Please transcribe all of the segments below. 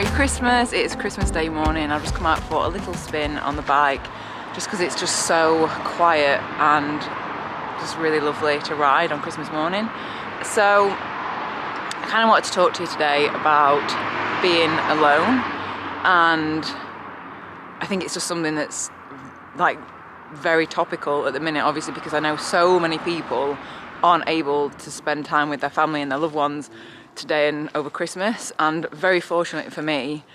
Merry Christmas. It's Christmas Day morning. I've just come out for a little spin on the bike just because it's just so quiet and just really lovely to ride on Christmas morning. So I kind of wanted to talk to you today about being alone, and I think it's just something that's like very topical at the minute, obviously, because I know so many people aren't able to spend time with their family and their loved ones today and over Christmas, and very fortunate for me,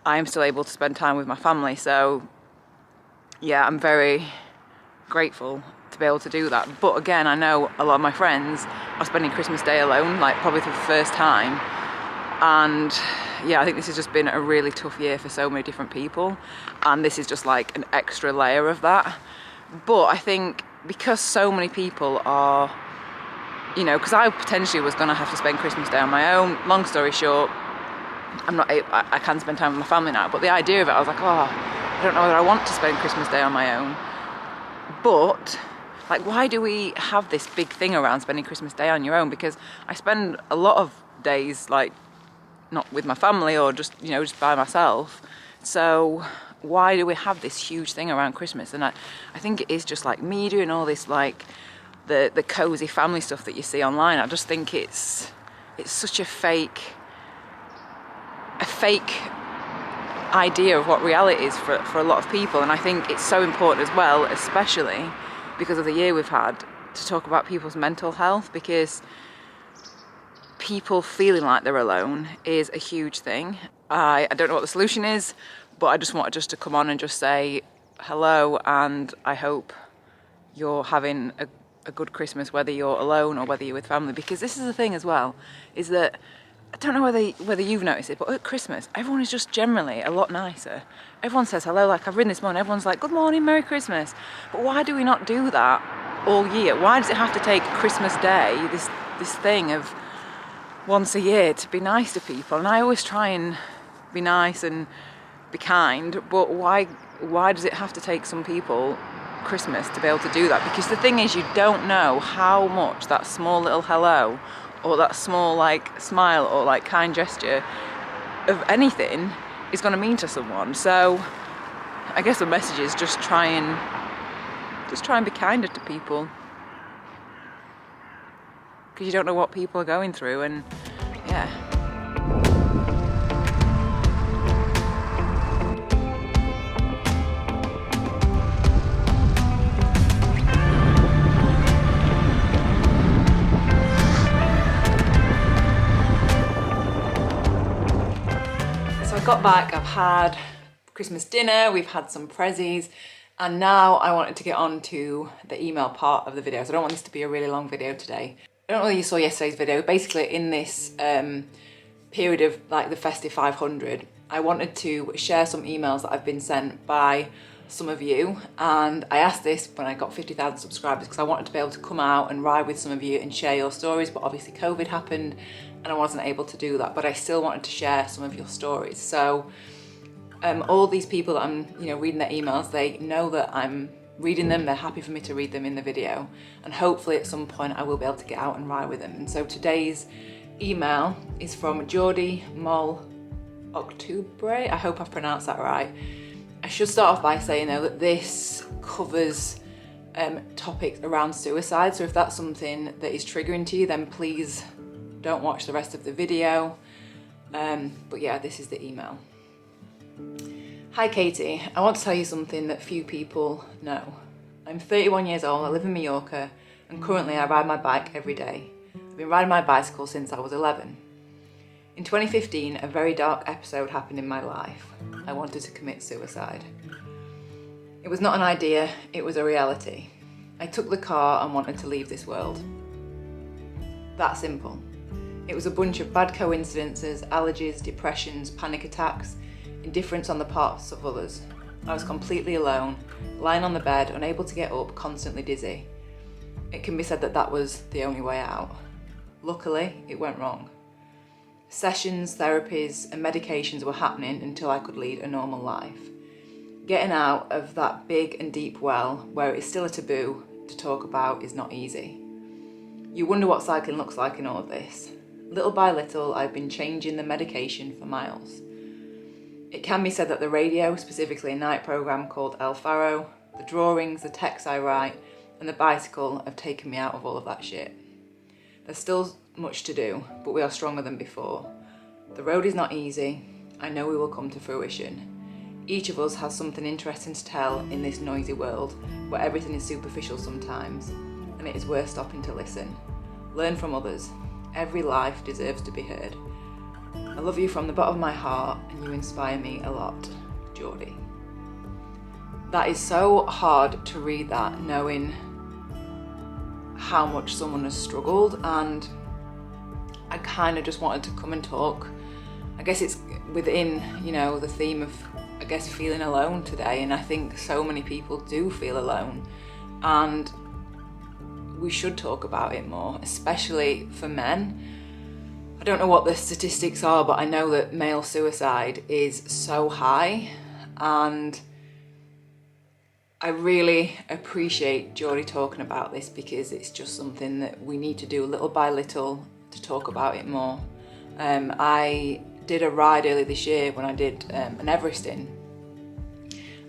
I am still able to spend time with my family. So yeah, I'm very grateful to be able to do that. But again, I know a lot of my friends are spending Christmas Day alone, like probably for the first time, and yeah, I think this has just been a really tough year for so many different people, and this is just like an extra layer of that. But I think because so many people are, you know, because I potentially was going to have to spend Christmas Day on my own. Long story short, I can spend time with my family now, but the idea of it, I was like, oh, I don't know whether I want to spend Christmas Day on my own. But like, why do we have this big thing around spending Christmas Day on your own? Because I spend a lot of days like not with my family, or just, you know, just by myself. So why do we have this huge thing around Christmas? And I think it is just like me doing all this, like the cozy family stuff that you see online. I just think it's such a fake idea of what reality is for a lot of people. And I think it's so important as well, especially because of the year we've had, to talk about people's mental health, because people feeling like they're alone is a huge thing. I don't know what the solution is, but I just wanted to come on and just say hello, and I hope you're having a good Christmas, whether you're alone or whether you're with family. Because this is the thing as well, is that I don't know whether you've noticed it, but at Christmas everyone is just generally a lot nicer. Everyone says hello. Like I've ridden this morning, everyone's like, good morning, Merry Christmas. But why do we not do that all year? Why does it have to take Christmas Day, this thing of once a year, to be nice to people? And I always try and be nice and be kind, but why does it have to take some people Christmas to be able to do that? Because the thing is, you don't know how much that small little hello, or that small like smile, or like kind gesture of anything is going to mean to someone. So I guess the message is just try and be kinder to people, because you don't know what people are going through. And yeah. Got back, I've had Christmas dinner, we've had some prezzies, and now I wanted to get on to the email part of the video. So I don't want this to be a really long video today. I don't know whether you saw yesterday's video. Basically, in this period of like the festive 500, I wanted to share some emails that I've been sent by some of you, and I asked this when I got 50,000 subscribers because I wanted to be able to come out and ride with some of you and share your stories, but obviously COVID happened and I wasn't able to do that, but I still wanted to share some of your stories. So all these people that I'm reading their emails, they know that I'm reading them, they're happy for me to read them in the video, and hopefully at some point I will be able to get out and ride with them. And so today's email is from Geordie Moll Octubre. I hope I've pronounced that right. I should start off by saying though that this covers topics around suicide, so if that's something that is triggering to you, then please don't watch the rest of the video. But yeah, this is the email. Hi Katie, I want to tell you something that few people know. I'm 31 years old, I live in Mallorca, and currently I ride my bike every day. I've been riding my bicycle since I was 11. In 2015, a very dark episode happened in my life. I wanted to commit suicide. It was not an idea, it was a reality. I took the car and wanted to leave this world. That simple. It was a bunch of bad coincidences, allergies, depressions, panic attacks, indifference on the parts of others. I was completely alone, lying on the bed, unable to get up, constantly dizzy. It can be said that that was the only way out. Luckily, it went wrong. Sessions, therapies, and medications were happening until I could lead a normal life. Getting out of that big and deep well, where it is still a taboo to talk about, is not easy. You wonder what cycling looks like in all of this. Little by little, I've been changing the medication for miles. It can be said that the radio, specifically a night programme called El Faro, the drawings, the texts I write, and the bicycle have taken me out of all of that shit. There's still much to do, but we are stronger than before. The road is not easy. I know we will come to fruition. Each of us has something interesting to tell in this noisy world, where everything is superficial sometimes, and it is worth stopping to listen. Learn from others. Every life deserves to be heard. I love you from the bottom of my heart, and you inspire me a lot. Geordie. That is so hard to read that, knowing how much someone has struggled, and I kind of just wanted to come and talk. I guess it's within, the theme of, feeling alone today, and I think so many people do feel alone, and we should talk about it more, especially for men. I don't know what the statistics are, but I know that male suicide is so high, and I really appreciate Geordie talking about this, because it's just something that we need to do little by little to talk about it more. I did a ride earlier this year when I did an Everesting,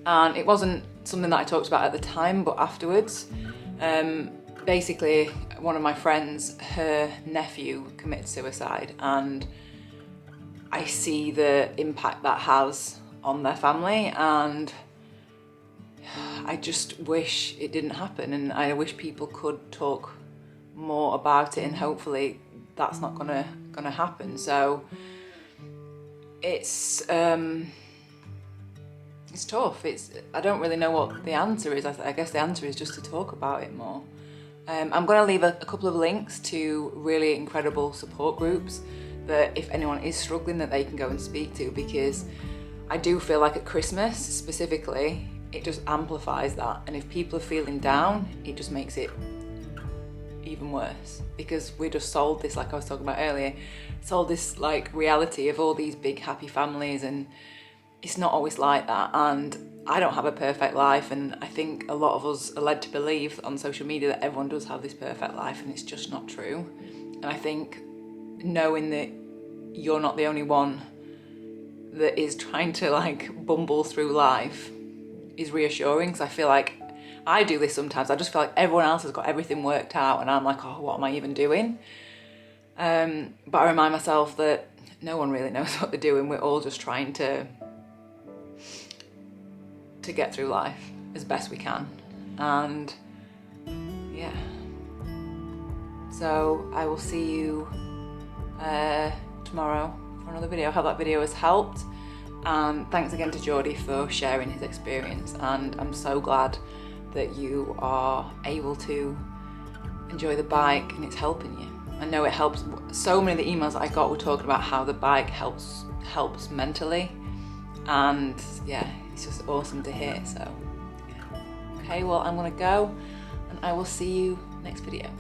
and it wasn't something that I talked about at the time, but afterwards. Basically, one of my friends, her nephew committed suicide, and I see the impact that has on their family, and I just wish it didn't happen, and I wish people could talk more about it, and hopefully that's not gonna happen. So it's tough. I don't really know what the answer is. I guess the answer is just to talk about it more. I'm going to leave a couple of links to really incredible support groups that if anyone is struggling, that they can go and speak to, because I do feel like at Christmas specifically, it just amplifies that. And if people are feeling down, it just makes it even worse, because we're just sold this, like I was talking about earlier, sold this like reality of all these big happy families, and it's not always like that. And I don't have a perfect life, and I think a lot of us are led to believe on social media that everyone does have this perfect life, and it's just not true. And I think knowing that you're not the only one that is trying to like bumble through life is reassuring, because I feel like I do this sometimes. I just feel like everyone else has got everything worked out, and I'm like, oh, what am I even doing? But I remind myself that no one really knows what they're doing. We're all just trying to get through life as best we can. And yeah, so I will see you tomorrow for another video. I hope that video has helped, and thanks again to Geordie for sharing his experience, and I'm so glad that you are able to enjoy the bike and it's helping you. I know it helps. So many of the emails that I got were talking about how the bike helps mentally, and yeah, it's just awesome to hear. So yeah. Okay, well, I'm gonna go, and I will see you next video.